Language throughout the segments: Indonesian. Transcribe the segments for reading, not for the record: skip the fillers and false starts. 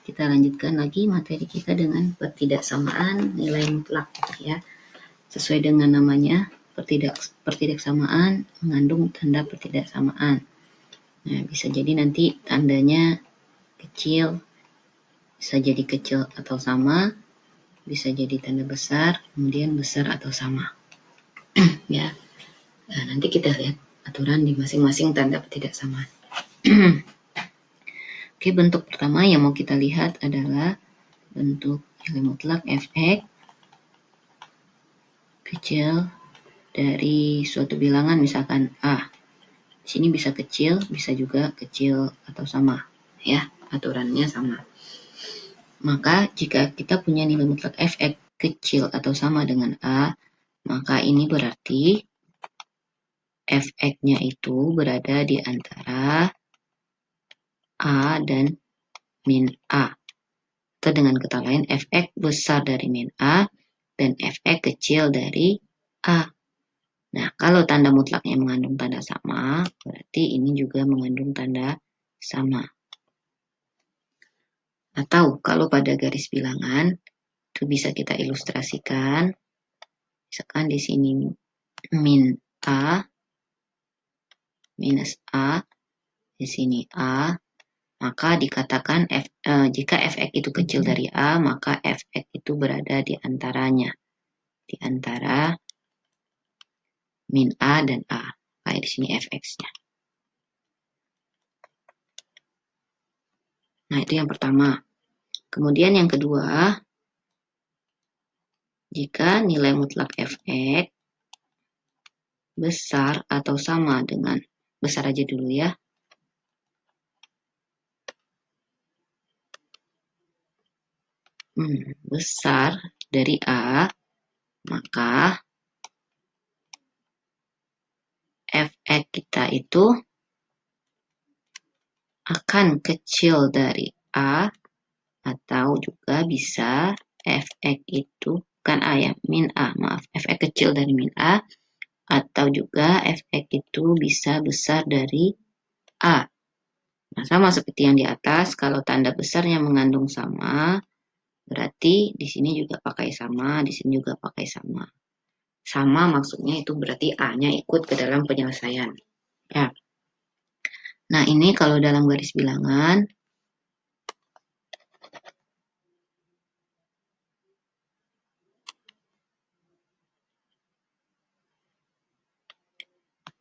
kita lanjutkan lagi materi kita dengan pertidaksamaan nilai mutlak ya. Sesuai dengan namanya, pertidaksamaan mengandung tanda pertidaksamaan. Nah, bisa jadi nanti tandanya kecil, bisa jadi kecil atau sama, bisa jadi tanda besar, kemudian besar atau sama. Ya. Nah, nanti kita lihat aturan di masing-masing tanda pertidaksamaan. Oke, bentuk pertama yang mau kita lihat adalah bentuk nilai mutlak fx kecil dari suatu bilangan, misalkan A. Di sini bisa kecil, bisa juga kecil atau sama, ya, aturannya sama. Maka jika kita punya nilai mutlak fx kecil atau sama dengan A, maka ini berarti fx-nya itu berada di antara A dan min A. Atau dengan kata lain, fx besar dari min A dan fx kecil dari A. Nah, kalau tanda mutlaknya mengandung tanda sama, berarti ini juga mengandung tanda sama. Atau kalau pada garis bilangan, itu bisa kita ilustrasikan. Misalkan di sini min A, minus A, di sini A, maka dikatakan jika fx itu kecil dari A, maka fx itu berada di antaranya. Di antara min A dan A. Kayak di sini fx-nya. Nah, itu yang pertama. Kemudian yang kedua, jika nilai mutlak fx besar atau sama dengan, besar aja dulu ya, besar dari A, maka fx kita itu akan kecil dari A, atau juga bisa fx itu, bukan A ya, min A, maaf, fx kecil dari min A, atau juga fx itu bisa besar dari A. Nah, sama seperti yang di atas, kalau tanda besarnya mengandung sama, berarti di sini juga pakai sama, di sini juga pakai sama. Sama maksudnya itu berarti A-nya ikut ke dalam penyelesaian. Ya. Nah, ini kalau dalam garis bilangan,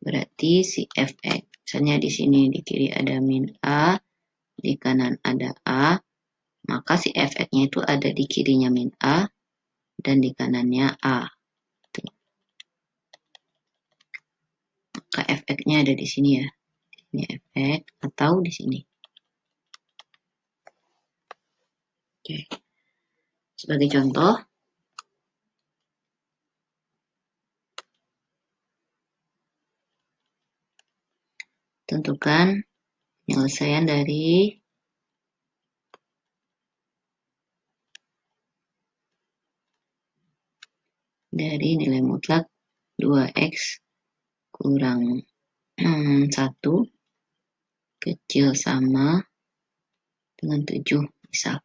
berarti si fx, misalnya di sini di kiri ada min A, di kanan ada A, maka si fx-nya itu ada di kirinya min A, dan di kanannya A. Maka fx-nya ada di sini ya. Ini fx atau di sini. Oke. Sebagai contoh, tentukan penyelesaian dari nilai mutlak 2x kurang 1 kecil sama dengan 7 misal.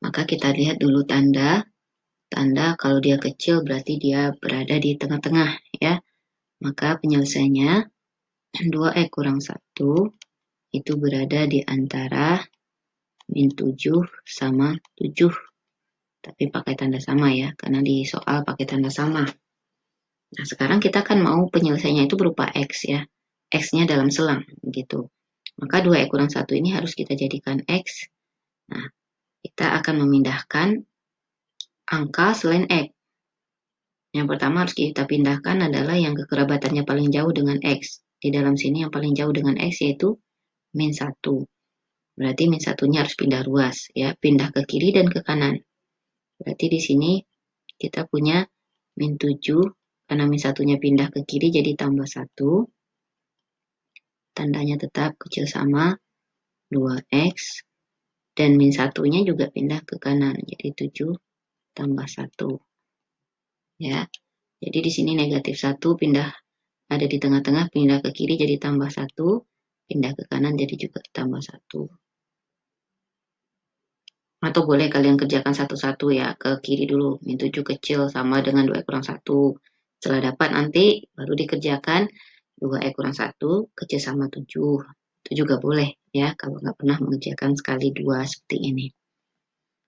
Maka kita lihat dulu tanda kalau dia kecil berarti dia berada di tengah-tengah ya. Maka penyelesaiannya 2x kurang 1 itu berada di antara min 7 sama 7. Tapi pakai tanda sama ya, karena di soal pakai tanda sama. Nah, sekarang kita kan mau penyelesaiannya itu berupa X ya. X-nya dalam selang, gitu. Maka 2x kurang 1 ini harus kita jadikan X. Nah, kita akan memindahkan angka selain X. Yang pertama harus kita pindahkan adalah yang kekerabatannya paling jauh dengan X. Di dalam sini yang paling jauh dengan X yaitu min 1. Berarti min 1-nya harus pindah ruas, ya, pindah ke kiri dan ke kanan. Berarti di sini kita punya min 7, karena min 1-nya pindah ke kiri jadi tambah 1. Tandanya tetap kecil sama 2x. Dan min 1-nya juga pindah ke kanan, jadi 7 tambah 1. Ya, jadi di sini negatif 1 pindah ada di tengah-tengah, pindah ke kiri jadi tambah 1, pindah ke kanan jadi juga tambah 1. Atau boleh kalian kerjakan satu-satu ya, ke kiri dulu. Min 7 kecil sama dengan 2 kurang 1. Setelah dapat nanti baru dikerjakan 2 kurang 1 kecil sama 7. Itu juga boleh ya, kalau nggak pernah mengerjakan sekali dua seperti ini.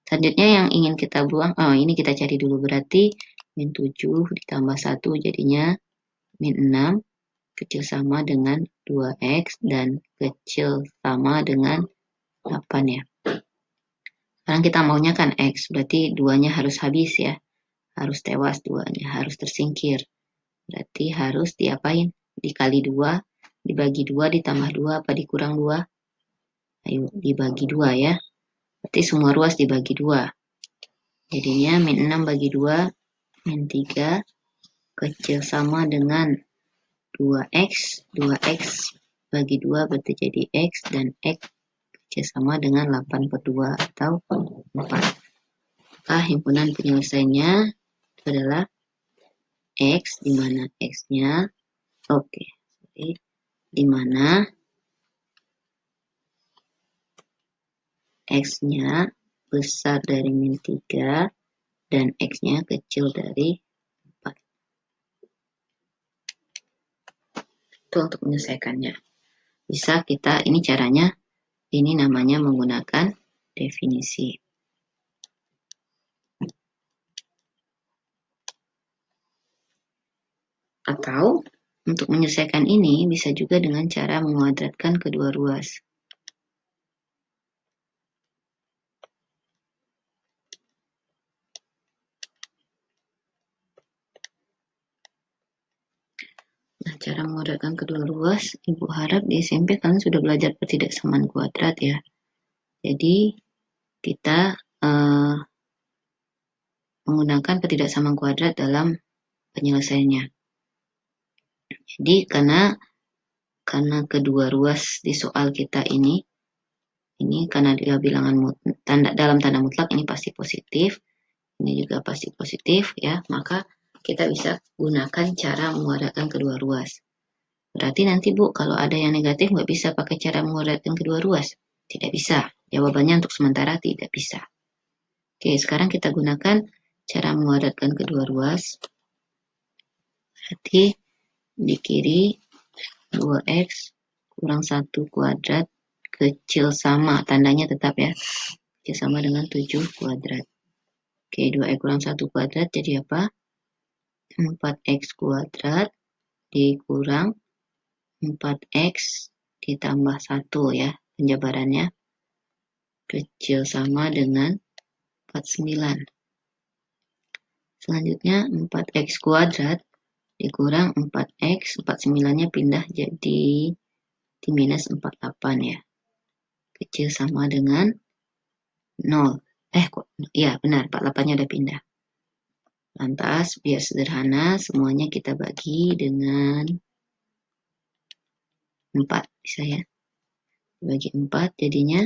Selanjutnya yang ingin kita buang, ini kita cari dulu, berarti min 7 ditambah 1 jadinya min 6 kecil sama dengan 2x dan kecil sama dengan 8 ya. Sekarang kita maunya kan X, berarti duanya harus habis ya. Harus tewas duanya, harus tersingkir. Berarti harus diapain? Dikali 2, dibagi 2, ditambah 2, apa dikurang 2? Ayo, dibagi 2 ya. Berarti semua ruas dibagi 2. Jadinya min 6 bagi 2, min 3, kecil sama dengan 2x. 2x bagi 2 berarti jadi x, dan x kecil sama dengan 8/2 atau 4. Himpunan penyelesaiannya adalah X, di mana X-nya, di mana X-nya besar dari min 3 dan X-nya kecil dari 4. Itu untuk menyelesaikannya. Bisa kita, ini caranya, ini namanya menggunakan definisi. Atau untuk menyelesaikan ini bisa juga dengan cara menguadratkan kedua ruas. Nah, cara menguadratkan kedua ruas, Ibu harap di SMP kalian sudah belajar pertidaksamaan kuadrat ya. Jadi kita menggunakan pertidaksamaan kuadrat dalam penyelesaiannya. Jadi karena kedua ruas di soal kita ini karena dia bilangan dalam tanda mutlak, ini pasti positif, ini juga pasti positif ya, maka kita bisa gunakan cara menguadratkan kedua ruas. Berarti nanti Bu, kalau ada yang negatif nggak bisa pakai cara menguadratkan kedua ruas? Tidak bisa. Jawabannya untuk sementara tidak bisa. Oke, sekarang kita gunakan cara menguadratkan kedua ruas. Berarti di kiri 2x kurang 1 kuadrat kecil sama, tandanya tetap ya, kecil sama dengan 7 kuadrat. Oke, 2x kurang 1 kuadrat jadi apa? 4x kuadrat dikurang 4x ditambah 1 ya, penjabarannya kecil sama dengan 49. Selanjutnya 4x kuadrat dikurang 4x, 49-nya pindah jadi di minus 48 ya. Kecil sama dengan 0. Iya benar, 48-nya udah pindah. Lantas biar sederhana semuanya kita bagi dengan 4, bisa ya. Bagi 4 jadinya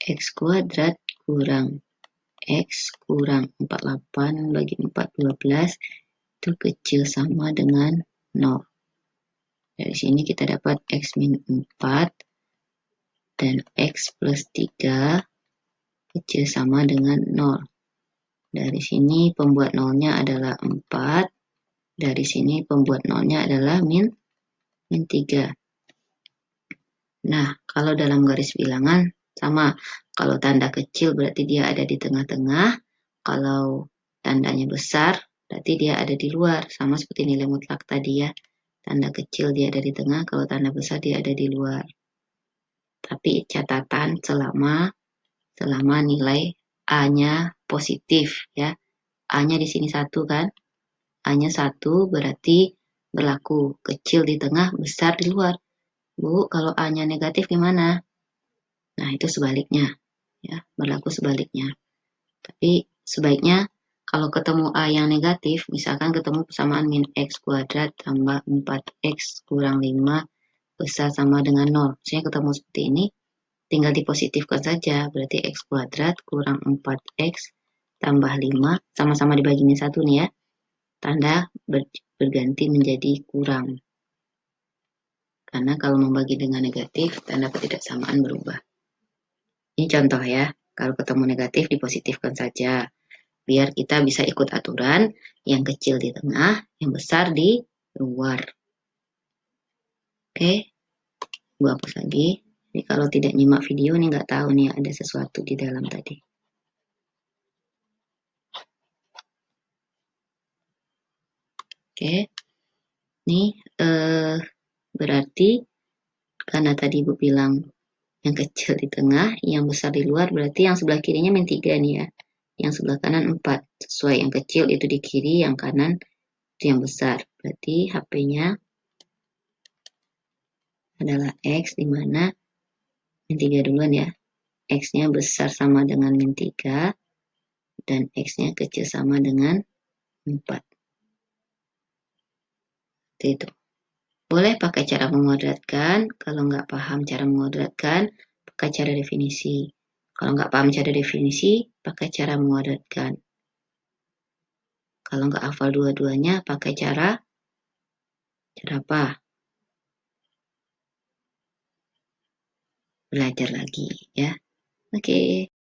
x kuadrat kurang x kurang 48 bagi 4, 12, itu kecil sama dengan 0. Dari sini kita dapat x min 4 dan x plus 3 kecil sama dengan 0. Dari sini pembuat nolnya adalah 4. Dari sini pembuat nolnya adalah min 3. Nah, kalau dalam garis bilangan sama. Kalau tanda kecil berarti dia ada di tengah-tengah. Kalau tandanya besar berarti dia ada di luar. Sama seperti nilai mutlak tadi ya. Tanda kecil dia ada di tengah, kalau tanda besar dia ada di luar. Tapi catatan selama nilai A-nya positif ya. A-nya di sini 1 kan. A-nya 1 berarti berlaku kecil di tengah, besar di luar. Bu, kalau A-nya negatif gimana? Nah, itu sebaliknya. Ya, berlaku sebaliknya. Tapi sebaiknya kalau ketemu A yang negatif, misalkan ketemu persamaan min x kuadrat tambah 4x kurang 5 besar sama dengan 0. Misalnya ketemu seperti ini, tinggal dipositifkan saja. Berarti x kuadrat kurang 4x tambah 5, sama-sama dibagi min 1 nih ya. Tanda berganti menjadi kurang. Karena kalau membagi dengan negatif, tanda ketidaksamaan berubah. Ini contoh ya, kalau ketemu negatif dipositifkan saja. Biar kita bisa ikut aturan, yang kecil di tengah, yang besar di luar. Oke, gua hapus lagi. Jadi kalau tidak nyimak video nih nggak tahu nih ada sesuatu di dalam tadi. Oke, nih berarti karena tadi Ibu bilang yang kecil di tengah, yang besar di luar, berarti yang sebelah kirinya min 3 nih ya. Yang sebelah kanan 4. Sesuai yang kecil itu di kiri, yang kanan itu yang besar. Berarti HP-nya adalah X, di mana min 3 duluan ya. X-nya besar sama dengan min 3, dan X-nya kecil sama dengan 4. Seperti itu. Boleh pakai cara memodratkan, kalau nggak paham cara memodratkan, pakai cara definisi. Kalau nggak paham cara definisi, pakai cara memodratkan. Kalau nggak hafal dua-duanya, pakai cara apa? Belajar lagi ya. Oke.